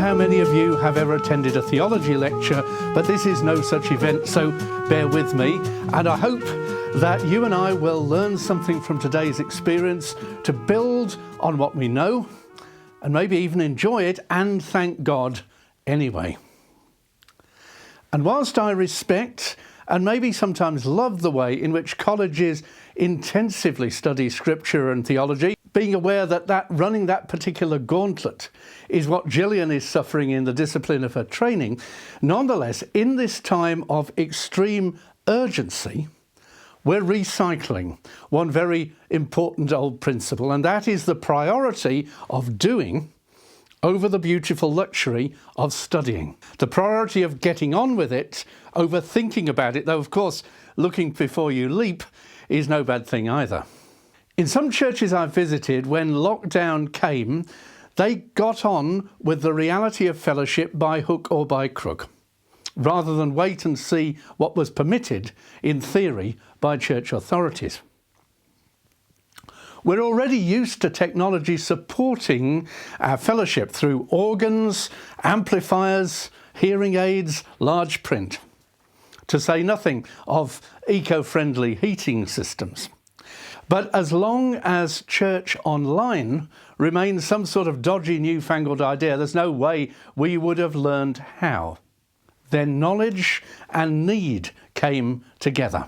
how many of you have ever attended a theology lecture, but this is no such event, so bear with me. And I hope that you and I will learn something from today's experience to build on what we know and maybe even enjoy it and thank God anyway. And whilst I respect and maybe sometimes love the way in which colleges intensively study scripture and theology, being aware that running that particular gauntlet is what Gillian is suffering in the discipline of her training, nonetheless, in this time of extreme urgency, we're recycling one very important old principle, and that is the priority of doing over the beautiful luxury of studying. The priority of getting on with it over thinking about it, though of course looking before you leap is no bad thing either. In some churches I've visited, when lockdown came, they got on with the reality of fellowship by hook or by crook, rather than wait and see what was permitted in theory by church authorities. We're already used to technology supporting our fellowship through organs, amplifiers, hearing aids, large print, to say nothing of eco-friendly heating systems. But as long as church online remains some sort of dodgy newfangled idea, there's no way we would have learned how. Then knowledge and need came together.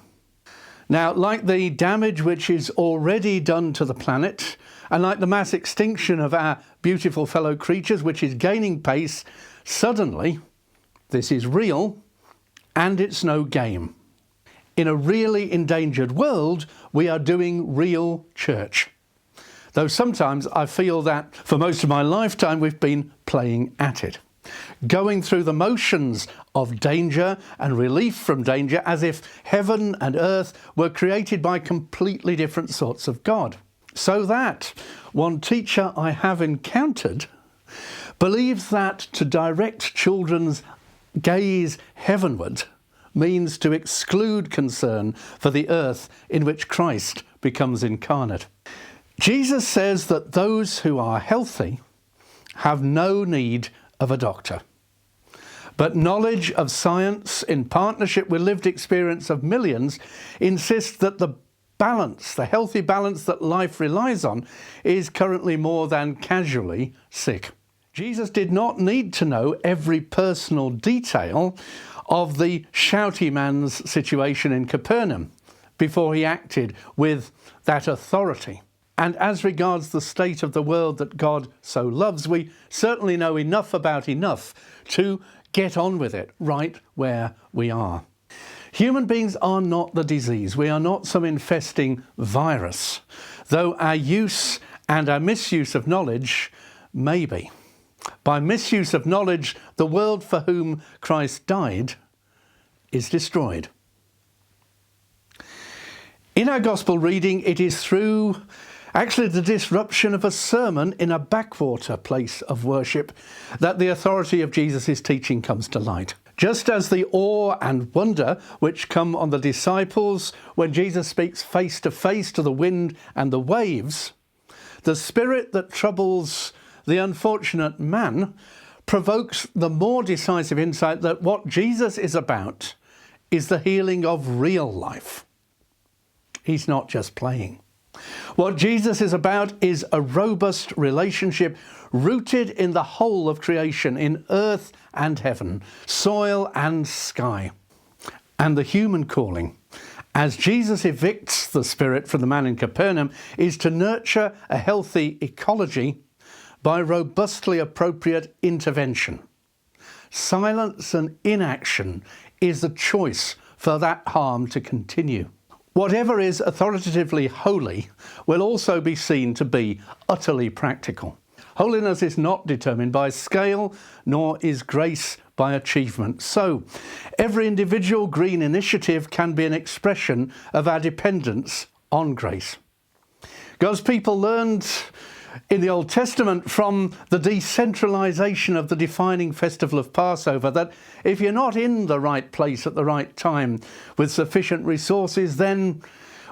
Now, like the damage which is already done to the planet, and like the mass extinction of our beautiful fellow creatures, which is gaining pace, suddenly this is real and it's no game. In a really endangered world, we are doing real church. Though sometimes I feel that for most of my lifetime we've been playing at it, going through the motions of danger and relief from danger as if heaven and earth were created by completely different sorts of God. So that one teacher I have encountered believes that to direct children's gaze heavenward means to exclude concern for the earth in which Christ becomes incarnate. Jesus says that those who are healthy have no need of a doctor. But knowledge of science, in partnership with lived experience of millions, insists that the balance, the healthy balance that life relies on, is currently more than casually sick. Jesus did not need to know every personal detail of the shouty man's situation in Capernaum before he acted with that authority. And as regards the state of the world that God so loves, we certainly know enough about enough to get on with it right where we are. Human beings are not the disease. We are not some infesting virus, though our use and our misuse of knowledge may be. By misuse of knowledge, the world for whom Christ died is destroyed. In our gospel reading, it is through actually the disruption of a sermon in a backwater place of worship that the authority of Jesus' teaching comes to light. Just as the awe and wonder which come on the disciples when Jesus speaks face to face to the wind and the waves, the spirit that troubles the unfortunate man provokes the more decisive insight that what Jesus is about is the healing of real life. He's not just playing. What Jesus is about is a robust relationship rooted in the whole of creation, in earth and heaven, soil and sky. And the human calling, as Jesus evicts the spirit from the man in Capernaum, is to nurture a healthy ecology by robustly appropriate intervention. Silence and inaction is the choice for that harm to continue. Whatever is authoritatively holy will also be seen to be utterly practical. Holiness is not determined by scale, nor is grace by achievement. So, every individual green initiative can be an expression of our dependence on grace. God's people learned in the Old Testament from the decentralization of the defining festival of Passover that if you're not in the right place at the right time with sufficient resources, then,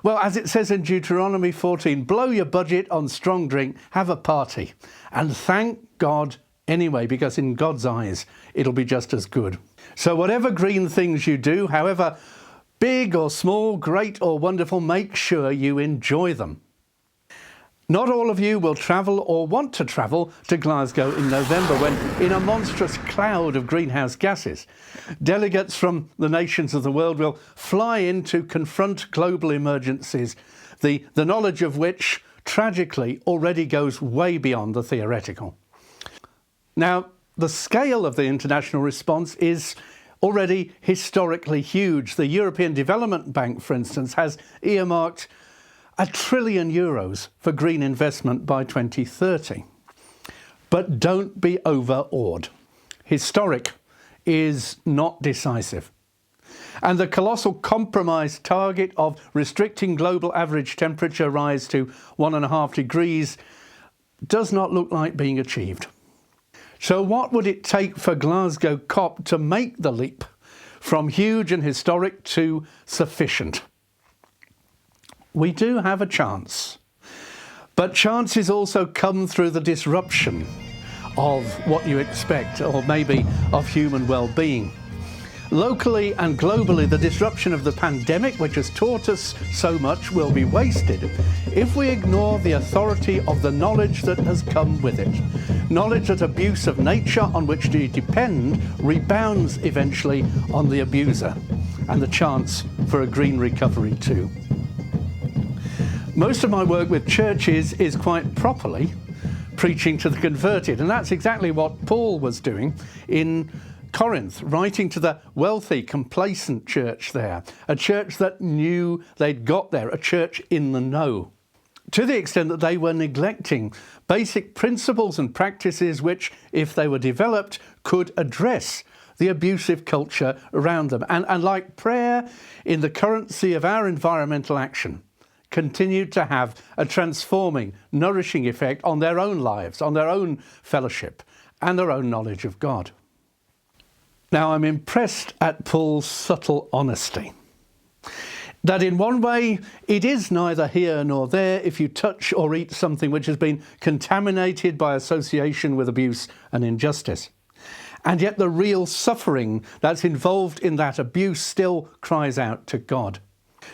well, as it says in Deuteronomy 14, blow your budget on strong drink, have a party, and thank God anyway, because in God's eyes, it'll be just as good. So whatever green things you do, however big or small, great or wonderful, make sure you enjoy them. Not all of you will travel or want to travel to Glasgow in November when, in a monstrous cloud of greenhouse gases, delegates from the nations of the world will fly in to confront global emergencies, the knowledge of which, tragically, already goes way beyond the theoretical. Now, the scale of the international response is already historically huge. The European Development Bank, for instance, has earmarked €1 trillion for green investment by 2030. But don't be overawed. Historic is not decisive. And the colossal compromise target of restricting global average temperature rise to 1.5 degrees does not look like being achieved. So what would it take for Glasgow COP to make the leap from huge and historic to sufficient? We do have a chance, but chances also come through the disruption of what you expect, or maybe of human well-being. Locally and globally, the disruption of the pandemic, which has taught us so much, will be wasted if we ignore the authority of the knowledge that has come with it. Knowledge that abuse of nature on which we depend rebounds eventually on the abuser, and the chance for a green recovery too. Most of my work with churches is quite properly preaching to the converted, and that's exactly what Paul was doing in Corinth, writing to the wealthy, complacent church there, a church that knew they'd got there, a church in the know, to the extent that they were neglecting basic principles and practices which, if they were developed, could address the abusive culture around them. And like prayer in the currency of our environmental action, continued to have a transforming, nourishing effect on their own lives, on their own fellowship, and their own knowledge of God. Now, I'm impressed at Paul's subtle honesty. That in one way, it is neither here nor there if you touch or eat something which has been contaminated by association with abuse and injustice. And yet the real suffering that's involved in that abuse still cries out to God.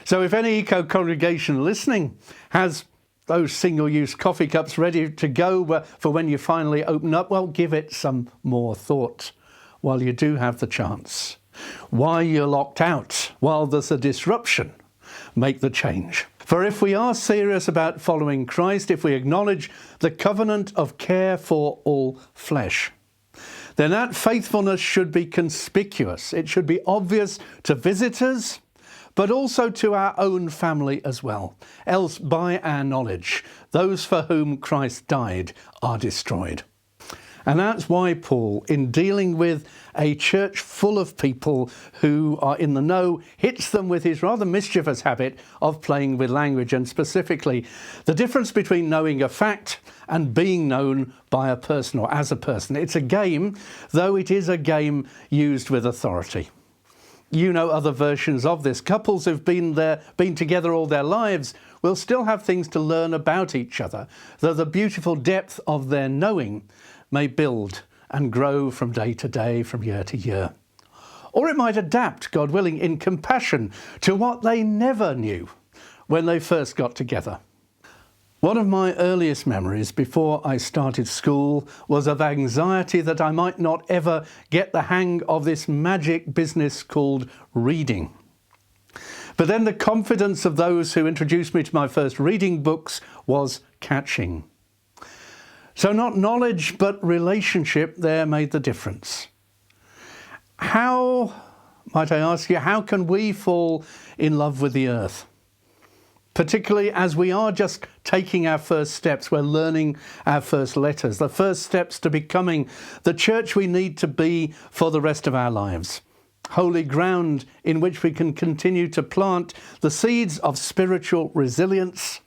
So if any eco congregation listening has those single-use coffee cups ready to go for when you finally open up, well, give it some more thought while you do have the chance. While you're locked out, while there's a disruption, make the change. For if we are serious about following Christ, if we acknowledge the covenant of care for all flesh, then that faithfulness should be conspicuous. It should be obvious to visitors, but also to our own family as well. Else, by our knowledge, those for whom Christ died are destroyed. And that's why Paul, in dealing with a church full of people who are in the know, hits them with his rather mischievous habit of playing with language, and specifically the difference between knowing a fact and being known by a person or as a person. It's a game, though it is a game used with authority. You know other versions of this. Couples who've been together all their lives will still have things to learn about each other, though the beautiful depth of their knowing may build and grow from day to day, from year to year. Or it might adapt, God willing, in compassion to what they never knew when they first got together. One of my earliest memories before I started school was of anxiety that I might not ever get the hang of this magic business called reading. But then the confidence of those who introduced me to my first reading books was catching. So not knowledge, but relationship there made the difference. How, might I ask you, how can we fall in love with the earth? Particularly as we are just taking our first steps, we're learning our first letters, the first steps to becoming the church we need to be for the rest of our lives. Holy ground in which we can continue to plant the seeds of spiritual resilience,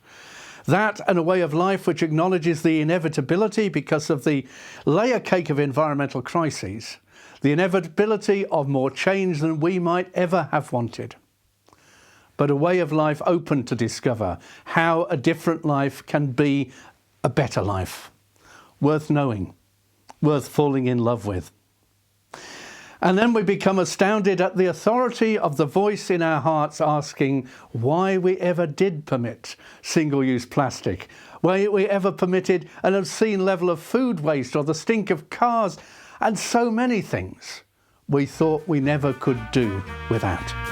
that and a way of life which acknowledges the inevitability, because of the layer cake of environmental crises, the inevitability of more change than we might ever have wanted. But a way of life open to discover how a different life can be a better life, worth knowing, worth falling in love with. And then we become astounded at the authority of the voice in our hearts asking why we ever did permit single-use plastic, why we ever permitted an obscene level of food waste or the stink of cars, and so many things we thought we never could do without.